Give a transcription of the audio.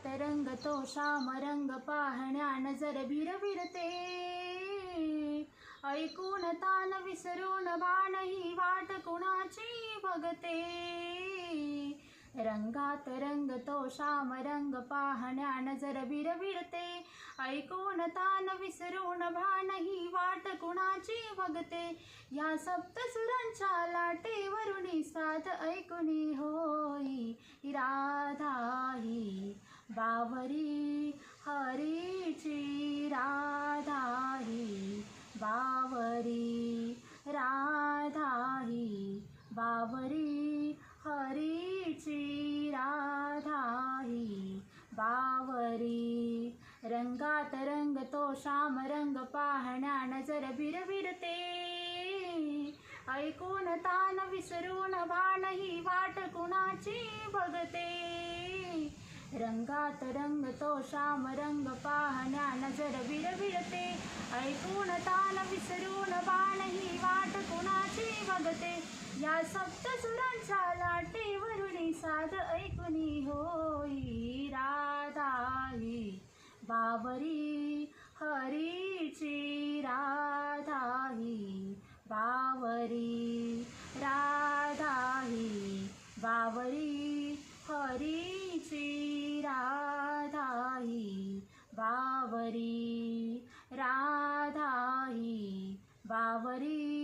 रंगात रंग तो श्याम रंग पाहण्या नजर भिरभिरते. ऐकून तान विसरून बाण ही वाट कुणाची बघते. रंगात रंग तो श्याम रंग पाहण्या नजर भिरभिरते. ऐकून तान विसरून भान ही वाट कुणाची बघते. या सप्तसुरांच्या लाटेवरुनी साथ ऐकुनी होई राधा ही बावरी हरीची. राधा ही बावरी, राधा ही बावरी हरीची. राधा ही बावरी. रंगात रंग तो श्याम रंग पाहण्या नजर भिरभिरते. ऐकून तान विसरून भान ही वाट कुणाची बघते. रंगात रंग तो श्याम रंग पाहण्या नजर भिरभिरते. ऐकून तान विसरून बाण ही वाट कुणाची बघते. या सप्तसुरांच्या लाटेवरुनी साध ऐकुनी होई राधा ही बावरी हरीची. राधा ही बावरी, राधा ही बावरी हरीची. राधा ही बावरी, राधा ही बावरी